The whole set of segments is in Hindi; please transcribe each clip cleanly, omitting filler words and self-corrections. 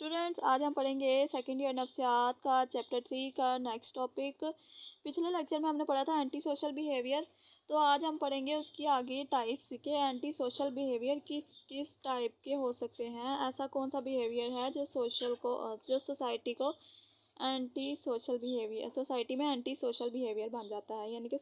स्टूडेंट्स, आज हम पढ़ेंगे सेकेंड ईयर नफ्सियात का चैप्टर 3 का नेक्स्ट टॉपिक। पिछले लेक्चर में हमने पढ़ा था एंटी सोशल बिहेवियर। तो आज हम पढ़ेंगे उसकी आगे टाइप्स के। एंटी सोशल बिहेवियर किस किस टाइप के हो सकते हैं, ऐसा कौन सा बिहेवियर है जो सोसाइटी को एंटी सोशल बिहेवियर सोसाइटी में एंटी सोशल बिहेवियर बन जाता है, यानी कि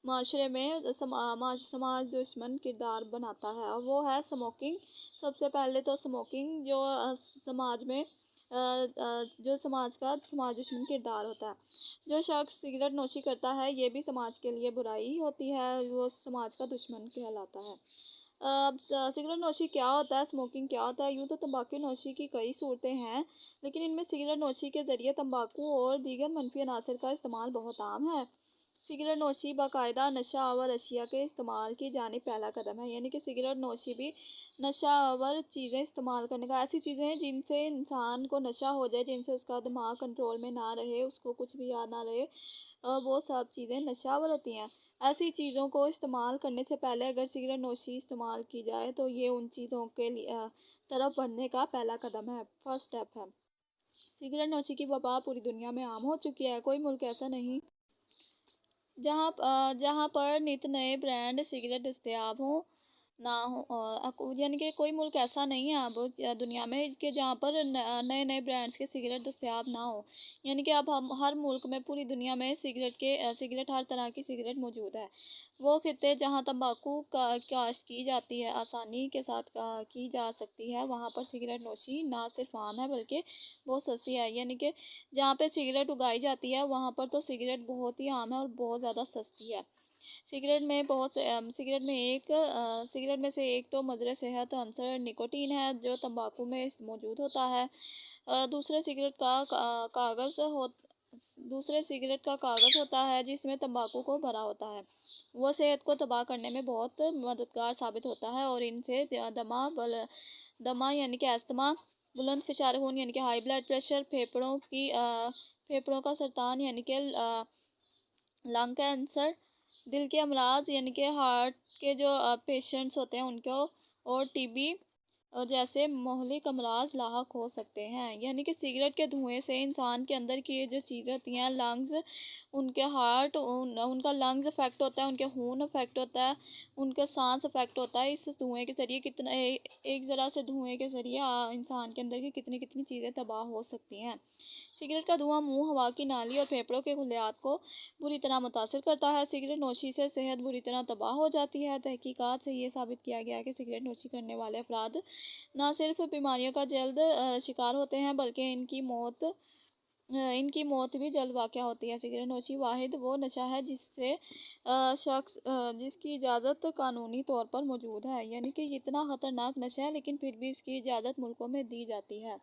माशरे में समाज दुश्मन किरदार बनाता है। और वो है स्मोकिंग। सबसे पहले तो स्मोकिंग जो समाज में जो समाज दुश्मन किरदार होता है। जो शख्स सिगरेट नोशी करता है ये भी समाज के लिए बुराई होती है, वो समाज का दुश्मन कहलाता है। सिगरेट नोशी क्या होता है, स्मोकिंग क्या होता है? यूँ तो तंबाकू नोशी की कई सूरतें हैं, लेकिन इनमें सिगरेट नोशी के ज़रिए तंबाकू और दीगर मनफी अनासर का इस्तेमाल बहुत आम है। सिगरेट नोशी बाकायदा नशा आवर अशिया के इस्तेमाल की जानिब पहला कदम है, यानी कि सिगरेट नोशी भी नशा आवर चीज़ें इस्तेमाल करने का, ऐसी चीज़ें हैं जिनसे इंसान को नशा हो जाए, जिनसे उसका दिमाग कंट्रोल में ना रहे, उसको कुछ भी याद ना रहे, वो सब चीज़ें नशावर होती हैं। ऐसी चीज़ों को इस्तेमाल करने से पहले अगर सिगरेट नोशी इस्तेमाल की जाए तो ये उन चीज़ों के लिए तरफ बढ़ने का पहला कदम है, फर्स्ट स्टेप है। सिगरेट नोशी की वबा पूरी दुनिया में आम हो चुकी है। कोई मुल्क ऐसा नहीं जहाँ पर नित नए ब्रांड सिगरेट दस्तयाब हों ना हो, यानी कि कोई मुल्क ऐसा नहीं है अब दुनिया में कि जहाँ पर नए नए ब्रांड्स के सिगरेट दस्तयाब ना हो। यानी कि अब हम हर मुल्क में, पूरी दुनिया में सिगरेट हर तरह की सिगरेट मौजूद है। वो खित्ते जहाँ तंबाकू का काश्त की जाती है, आसानी के साथ की जा सकती है, वहाँ पर सिगरेट नोशी ना सिर्फ आम है बल्कि बहुत सस्ती है। यानी कि जहाँ पे सिगरेट उगाई जाती है वहाँ पर तो सिगरेट बहुत ही आम है और बहुत ज़्यादा सस्ती है। सिगरेट में से एक तो मदर सेहत अंसर निकोटीन है जो तंबाकू में मौजूद होता है। दूसरे सिगरेट का कागज़ होता है जिसमें तंबाकू को भरा होता है। वो सेहत को तबाह करने में बहुत मददगार साबित होता है और इनसे दमा यानी कि अस्थमा, बुलंद फिशार खून यानी कि हाई ब्लड प्रेशर, फेफड़ों का सरतान यानी कि लंग कैंसर, दिल के अमराज यानी कि हार्ट के जो पेशेंट्स होते हैं उनको, और टीबी जैसे मोहलिक अमराज लाहक हो सकते हैं। यानी कि सिगरेट के धुएं से इंसान के अंदर की जो चीज़ें होती हैं, लंग्स, उनका लंग्स अफेक्ट होता है, उनके खून अफेक्ट होता है, उनका सांस अफेक्ट होता है। इस धुएं के ज़रिए एक ज़रा से धुएं के ज़रिए इंसान के अंदर की कितनी कितनी चीज़ें तबाह हो सकती हैं। सिगरेट का धुआं मुंह, हवा की नाली और फेफड़ों के खुलियात को बुरी तरह मुतासर करता है। सिगरेट नोशी से सेहत बुरी तरह तबाह हो जाती है। तहकीकात से ये साबित किया गया है कि सिगरेट नोशी करने वाले अफराद न सिर्फ बीमारियों का जल्द शिकार होते हैं बल्कि इनकी मौत भी जल्द वाक़या होती है। सिगरेट नोशी वाहिद वो नशा है जिसकी इजाज़त कानूनी तौर पर मौजूद है, यानी कि इतना ख़तरनाक नशा है लेकिन फिर भी इसकी इजाज़त मुल्कों में दी जाती है।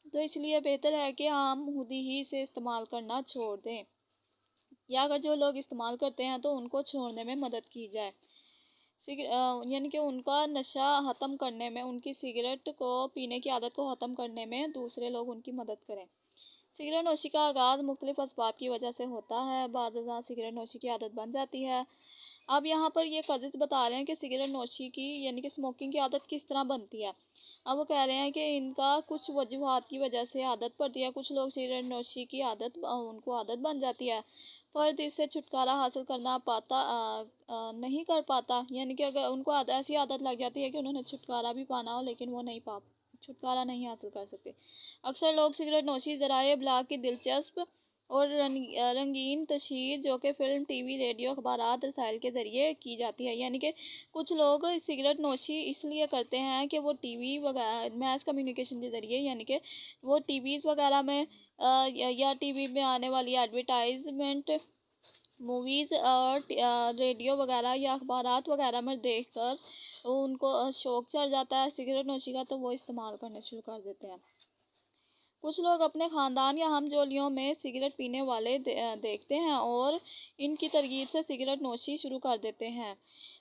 तो इसलिए बेहतर है कि हम खुद ही इसे इस्तेमाल करना छोड़ दें, या अगर जो लोग इस्तेमाल करते हैं तो उनको छोड़ने में मदद की जाए। यानी कि उनका नशा ख़त्म करने में, उनकी सिगरेट को पीने की आदत को ख़त्म करने में दूसरे लोग उनकी मदद करें। सिगरेट नोशी का आगाज़ मुख्तलिफ़ असबाब की वजह से होता है। बाज़ सिगरेट नोशी की आदत बन जाती है। अब यहाँ पर ये कज़िज़ बता रहे हैं कि सिगरेट नोशी की यानी कि स्मोकिंग की आदत किस तरह बनती है। अब वो कह रहे हैं कि इनका कुछ वजूहात की वजह से आदत पड़ती है। कुछ लोग सिगरेट नोशी की उनको आदत बन जाती है। फ़र्द इससे छुटकारा हासिल नहीं कर पाता, यानी कि अगर उनको ऐसी आदत लग जाती है कि उन्होंने छुटकारा भी पाना हो लेकिन वो छुटकारा नहीं हासिल कर सकते। अक्सर लोग सिगरेट नोशी ज़राए इब्लाग की दिलचस्प और रंगीन तशहीर जो कि फ़िल्म, टीवी, रेडियो, अखबारात, रसायल के ज़रिए की जाती है। यानी कि कुछ लोग सिगरेट नोशी इसलिए करते हैं कि वो टीवी वगैरह मैस कम्युनिकेशन के ज़रिए, यानी कि वो टीवीज़ वगैरह में या टीवी में आने वाली एडवर्टाइजमेंट, मूवीज़ और रेडियो वगैरह या अखबारात वगैरह में देखकर उनको शौक़ चढ़ जाता है सिगरेट नोशी का, तो वो इस्तेमाल करना शुरू कर देते हैं। कुछ लोग अपने ख़ानदान या हमजोलियों में सिगरेट पीने वाले देखते हैं और इनकी तरगीब से सिगरेट नोशी शुरू कर देते हैं।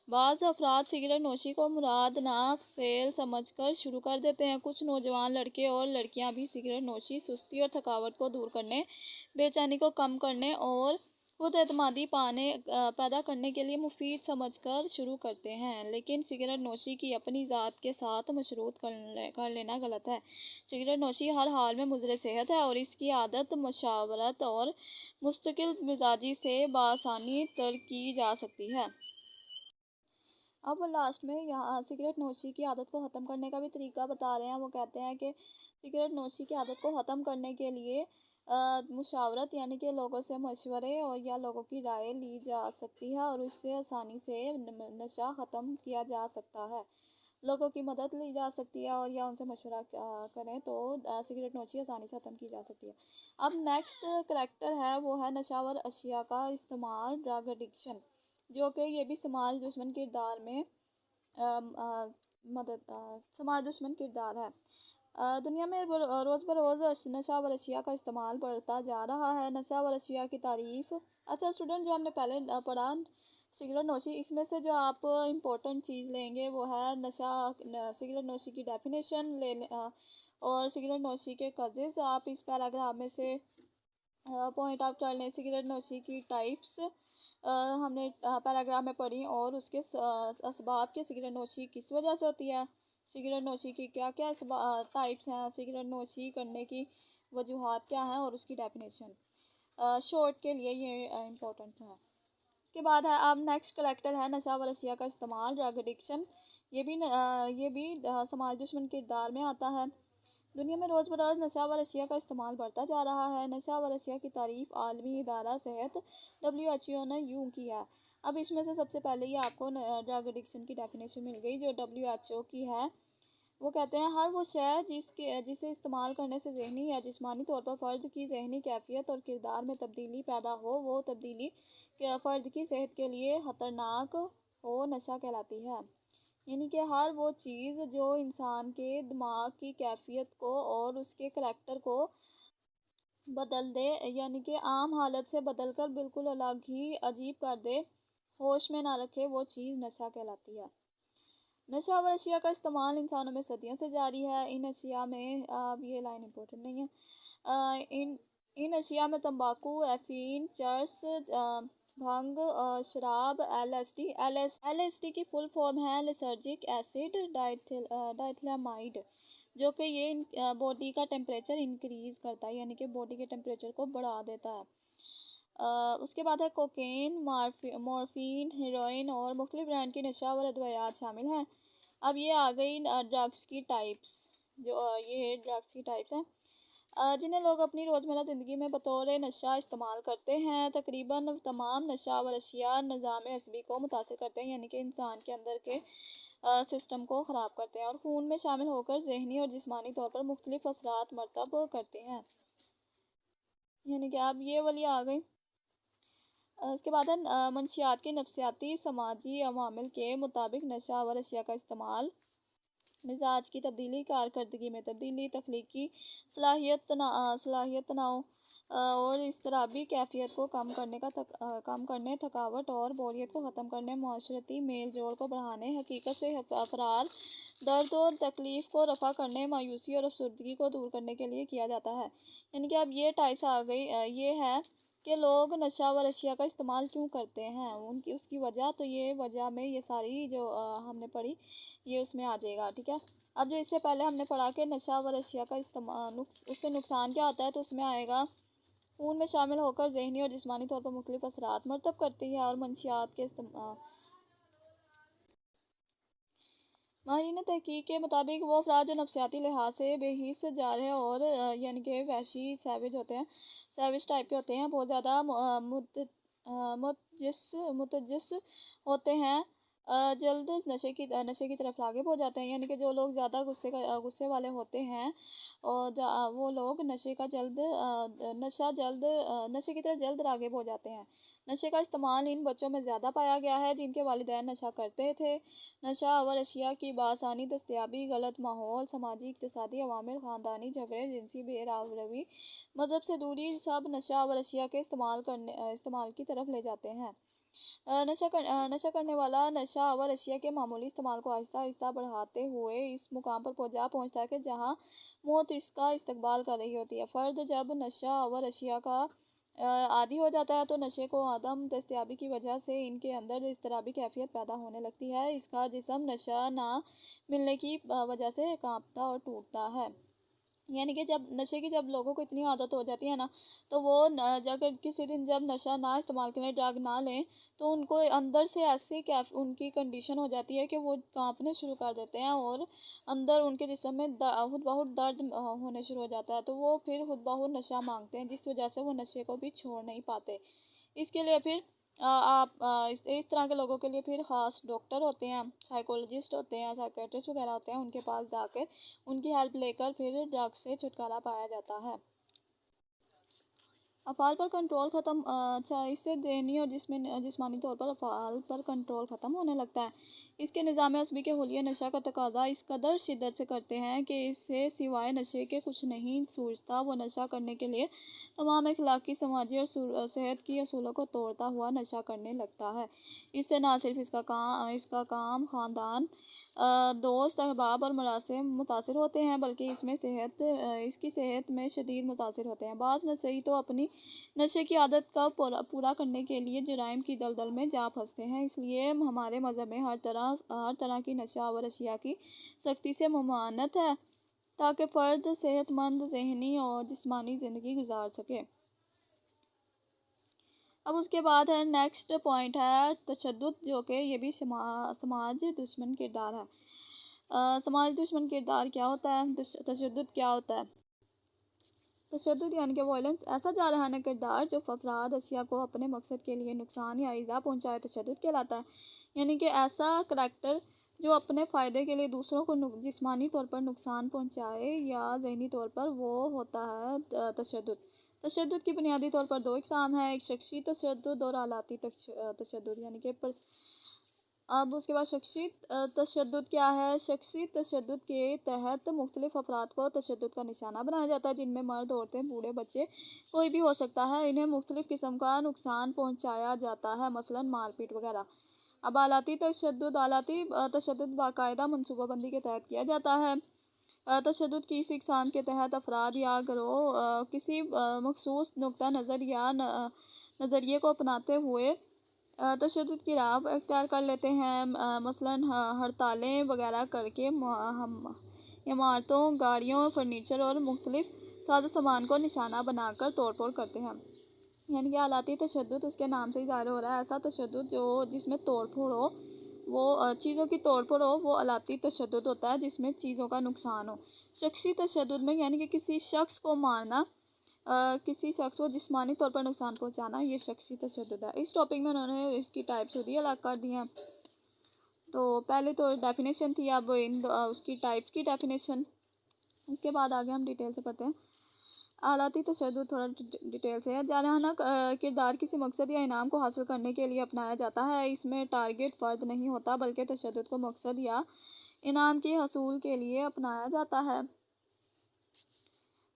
बाज़ अफराद सिगरेट नोशी को मुराद ना फ़ेल समझकर शुरू कर देते हैं। कुछ नौजवान लड़के और लड़कियां भी सिगरेट नोशी सुस्ती और थकावट को दूर करने, बेचैनी को कम करने और खुद एतमादी पैदा करने के लिए मुफीद समझकर शुरू करते हैं, लेकिन सिगरेट नोशी की अपनी ज़ात के साथ मशरूत कर लेना गलत है। सिगरेट नोशी हर हाल में मुज़र सेहत है और इसकी आदत मशावरत और मुस्तकिल मिजाजी से बआसानी तर्क की जा सकती है। अब लास्ट में यहाँ सिगरेट नोशी की आदत को ख़त्म करने का भी तरीका बता रहे हैं। वो कहते हैं कि सिगरेट नोशी की आदत को ख़त्म करने के लिए मुशावरत यानी कि लोगों से मशवरे और या लोगों की राय ली जा सकती है और उससे आसानी से नशा ख़त्म किया जा सकता है। लोगों की मदद ली जा सकती है और या उनसे मशवरा करें तो सिगरेट नोशी आसानी से ख़त्म की जा सकती है। अब नेक्स्ट करैक्टर है वो है नशावर अशिया का इस्तेमाल, ड्रग एडिक्शन, जो कि ये भी समाज दुश्मन किरदार में समाज दुश्मन किरदार है। दुनिया में रोज़ बरोज़ नशा व अशिया का इस्तेमाल बढ़ता जा रहा है। नशा व अशिया की तारीफ़, अच्छा स्टूडेंट, जो हमने पहले पढ़ा सिगरेट नोशी, इसमें से जो आप इम्पोर्टेंट चीज़ लेंगे वो है सिगरेट नोशी की डेफिनेशन और सिगरेट नोशी के कजेज़। आप इस पैराग्राफ में से पॉइंट आउट कर लें। सिगरेट नोशी की टाइप्स हमने पैराग्राफ में पढ़ी और उसके असबाब के सिगरेट नोशी किस वजह से होती है, सिगरेट नोशी की क्या क्या टाइप्स हैं, सिगरेट नोशी करने की वजूहात क्या हैं और उसकी डेफिनेशन शॉर्ट के लिए ये इम्पोर्टेंट है। इसके बाद है अब नेक्स्ट करेक्टर है नशा व अशिया का इस्तेमाल, ड्रग एडिक्शन। ये भी समाज दुश्मन किरदार में आता है। दुनिया में रोज़ बरोज़ नशा व अशिया का इस्तेमाल बढ़ता जा रहा है। नशा व अशिया की तारीफ़ आलमी इदारा सेहत WHO ने यूँ की है। अब इसमें से सबसे पहले ही आपको ड्रग एडिक्शन की डेफिनेशन मिल गई जो WHO की है। वो कहते हैं हर वो शय जिसे इस्तेमाल करने से ज़हनी या जिस्मानी तौर पर फ़र्द की ज़हनी कैफियत और किरदार में तब्दीली पैदा हो, वो तब्दीली फ़र्द की सेहत के लिए ख़तरनाक हो, नशा कहलाती है। यानी कि हर वो चीज़ जो इंसान के दिमाग की कैफियत को और उसके करैक्टर को बदल दे, यानी कि आम हालत से बदल कर बिल्कुल अलग ही अजीब कर दे, होश में ना रखे, वो चीज़ नशा कहलाती है। नशा व अशिया का इस्तेमाल इंसानों में सदियों से जारी है। इन अशिया में अब ये लाइन इम्पोर्टेंट नहीं है। इन अशिया में तंबाकू, एफीन, चर्स, भंग, शराब, LSD की फुल फॉर्म है लिसर्जिक एसिड डाइथैलामाइड, जो कि ये बॉडी का टेम्परेचर इंक्रीज़ करता है, यानी कि बॉडी के टेम्परेचर को बढ़ा देता है। उसके बाद है कोकेन, मॉर्फिन, हेरोइन और मुख्तलिफ ब्रांड की नशावर अद्वियात शामिल हैं। अब ये आ गई ड्रग्स की टाइप्स, जो ये ड्रग्स की टाइप्स हैं जिन्हें लोग अपनी रोज़मर्रा ज़िंदगी में बतौर नशा इस्तेमाल करते हैं। तकरीबन तमाम नशा व अशिया निज़ाम असबी को मुतासर करते हैं, यानी कि इंसान के अंदर के सिस्टम को ख़राब करते हैं और खून में शामिल होकर ज़हनी और जिस्मानी तौर पर मुख्तलिफ असरात मरतब करते हैं। यानी कि अब ये वाली आ गई। उसके बाद है मंशियात के नफ्सियाती समाजी अवामिल के मुताबिक नशा व अशिया का इस्तेमाल मिजाज की तब्दीली, कारकर्दगी में तब्दीली, तख्लीकी सलाहियत तनाव और इसतराबी कैफियत को कम करने, थकावट और बोरियत को ख़त्म करने, माशरती मेल जोल को बढ़ाने, हकीकत से फरार, दर्द और तकलीफ़ को रफ़ा करने, मायूसी और अफसरदगी को दूर करने के लिए किया जाता है। यानी कि अब ये टाइप्स आ गई। ये है कि लोग नशा व अशिया का इस्तेमाल क्यों करते हैं, उनकी उसकी वजह, तो ये वजह में ये सारी जो हमने पढ़ी ये उसमें आ जाएगा, ठीक है। अब जो इससे पहले हमने पढ़ा कि नशा व अशिया का इस्तेमाल उससे नुकसान क्या होता है, तो उसमें आएगा खून में शामिल होकर ज़हनी और जिस्मानी तौर पर मुख्तलिफ असरात मरतब करती है और मंशियात के माहिरीन तहकीक के मुताबिक वो अफराद जो नफसियाती लिहाज से बेहिस जा रहे हैं और यानी कि वैशी सैवेज होते हैं, सैवेज टाइप के होते हैं, बहुत ज़्यादा मुतजस होते हैं, जल्द नशे की तरफ राग़िब हो जाते हैं। यानी कि जो लोग ज़्यादा गुस्से वाले होते हैं और वो लोग नशे की तरफ जल्द राग़िब हो जाते हैं। नशे का इस्तेमाल इन बच्चों में ज़्यादा पाया गया है जिनके वालिदैन नशा करते थे। नशा और अशिया की बासानी दस्तयाबी, गलत माहौल, समाजी इक़्तिसादी अवामिल, ख़ानदानी झगड़े, जिनसी बेरावरवी, मज़हब से दूरी, सब नशा और अशिया के इस्तेमाल की तरफ ले जाते हैं। नशा करने वाला नशा और अशिया के मामूली इस्तेमाल को आहिस्ता आहिस्ता बढ़ाते हुए इस मुकाम पर पहुँचता है कि जहाँ मौत इसका इस्तकबाल कर रही होती है। फ़र्द जब नशा और अशिया का आदी हो जाता है तो नशे को आदम दस्तयाबी की वजह से इनके अंदर इज़्तिराबी कैफियत पैदा होने लगती है। इसका जिस्म नशा ना मिलने की वजह से कांपता और टूटता है। यानी कि जब नशे की जब लोगों को इतनी आदत हो जाती है ना, तो वो जब किसी दिन जब नशा ना इस्तेमाल करें, ड्रग ना लें, तो उनको अंदर से ऐसी क्या उनकी कंडीशन हो जाती है कि वो कांपने शुरू कर देते हैं और अंदर उनके जिस्म में खुद बहुत दर्द होने शुरू हो जाता है। तो वो फिर खुद बहुत नशा मांगते हैं, जिस वजह से वो नशे को भी छोड़ नहीं पाते। इसके लिए फिर इस तरह के लोगों के लिए फिर ख़ास डॉक्टर होते हैं, साइकोलॉजिस्ट होते हैं, साइकेट्रिस्ट वगैरह होते हैं, उनके पास जाकर उनकी हेल्प लेकर फिर ड्रग्स से छुटकारा पाया जाता है। अफ़ाल पर कंट्रोल ख़त्म, अच्छा, इससे ज़हनी और जिस्मानी तौर पर अफ़ाल पर कंट्रोल ख़त्म होने लगता है। इसके निज़ाम अज़मी के हुलिये नशा का तकाज़ा इस कदर शिद्दत से करते हैं कि इससे सिवाय नशे के कुछ नहीं सूझता। वो नशा करने के लिए तमाम अखलाकी, समाजी और सेहत की असूलों को तोड़ता हुआ नशा करने लगता है। इससे ना सिर्फ इसका काम ख़ानदान, दोस्त, अहबाब और मरासिम मुतासिर होते हैं, बल्कि इसकी सेहत में शदीद मुतासिर होते हैं। बाज़ नशेई तो अपनी नशे की आदत का पूरा करने के लिए जुराइम की दलदल में जा फंसते हैं। इसलिए हमारे मज़हब में हर तरह की नशावर अशिया की सख्ती से ममानत है, ताकि फ़र्द सेहतमंद ज़हनी और जिस्मानी ज़िंदगी गुजार सके। अब उसके बाद है नेक्स्ट पॉइंट है तशद्दुद, जो कि ये भी समाज दुश्मन किरदार है। समाज दुश्मन किरदार क्या होता है? तशद्दुद क्या होता है? तशद्दुद यानी कि वायलेंस, ऐसा जारहाना किरदार जो अफराद अशिया को अपने मकसद के लिए नुकसान या ईज़ा पहुँचाए, तशद्दुद कहलाता है। यानी कि ऐसा करैक्टर जो अपने फ़ायदे के लिए दूसरों को जिस्मानी तौर पर नुकसान पहुँचाए या ज़हनी तौर पर, वो होता है तशद्दुद। तशद्दुद की बुनियादी तौर पर दो इक़साम हैं, एक शख्सी तशद्दुद और आलाती तशद्दुद, यानी कि अब उसके बाद शख्सी तशद्दुद क्या है? शख्सी तशद्दुद के तहत मुख्तलिफ अफराद को तशद्दुद का निशाना बनाया जाता है, जिनमें मर्द, औरतें, बूढ़े, बच्चे कोई भी हो सकता है। इन्हें मुख्तलिफ किस्म का नुकसान पहुँचाया जाता है, मसलन मारपीट वगैरह। अब आलाती तशद्दुद बाकायदा मनसूबाबंदी के तहत किया जाता है। तशद्दुद की इस इक़साम के तहत अफराद या गिरोह किसी मखसूस नुक्ता नज़र या नज़रिए को अपनाते हुए तशद्दुद की राह इख्तियार कर लेते हैं, मसलन हड़तालें वगैरह करके हम इमारतों, गाड़ियों, फर्नीचर और मुख्तलिफ साजो सामान को निशाना बनाकर तोड़ फोड़ करते हैं। यानी कि आलाती तशद्दुद उसके नाम से ही ज़ाहिर हो रहा है, ऐसा तशद्दुद जो जिसमें तोड़ फोड़ हो, वो चीज़ों की तोड़ फोड़ हो, वो आलाती तशद्दुद होता है, जिसमें चीज़ों का नुकसान हो। शख्सी तशद्दुद में यानी कि किसी शख्स को मारना, किसी शख्स को जिस्मानी तौर पर नुकसान पहुंचाना, ये शख्सी तशद्दुद है। इस टॉपिक में उन्होंने इसकी टाइप्स खुद ही अलग कर दी हैं। तो पहले तो डेफिनेशन थी, अब उसकी टाइप्स की डेफिनेशन, उसके बाद आगे हम डिटेल से पढ़ते हैं। आलाती तशद्दुद थोड़ा डिटेल से है। जारहाना किरदार किसी मकसद या इनाम को हासिल करने के लिए अपनाया जाता है। इसमें टारगेट फ़र्द नहीं होता, बल्कि तशद्दुद को मकसद या इनाम के हसूल के लिए अपनाया जाता है।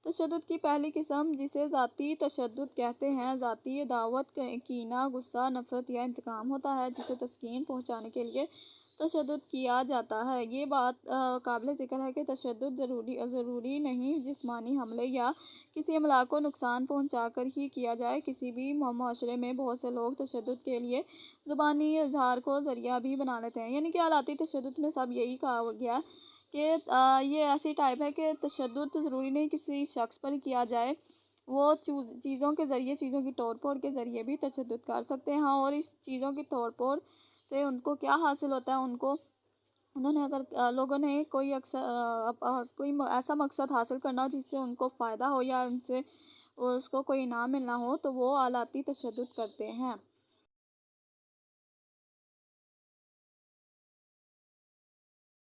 तशद्दुद की पहली किस्म, जिसे ज़ाती तशद्दुद कहते हैं, ज़ाती अदावत, कीना, गुस्सा, नफ़रत या इंतकाम होता है, जिसे तस्कीन पहुँचाने के लिए तशद्दुद किया जाता है। ये बात काबिल ज़िक्र है कि तशद्दुद ज़रूरी नहीं जिस्मानी हमले या किसी अमला को नुकसान पहुँचा कर ही किया जाए। किसी भी माशरे में बहुत से लोग तशद्दुद के लिए ज़ुबानी इज़हार को ज़रिया भी बना लेते हैं। यानी कि आलाती तशद्दुद में सब यही कहा गया कि ये ऐसी टाइप है कि तशद्दुद ज़रूरी नहीं किसी शख्स पर किया जाए, वो चीज़ों के ज़रिए, चीज़ों की तोड़ फोड़ के ज़रिए भी तशद्दुद कर सकते हैं। और इस चीज़ों की तोड़ फोड़ से उनको क्या हासिल होता है, उन्होंने अगर लोगों ने कोई ऐसा मकसद हासिल करना हो जिससे उनको फ़ायदा हो या उनसे उसको कोई इनाम मिलना हो, तो वो आलाती तशद्दुद करते हैं।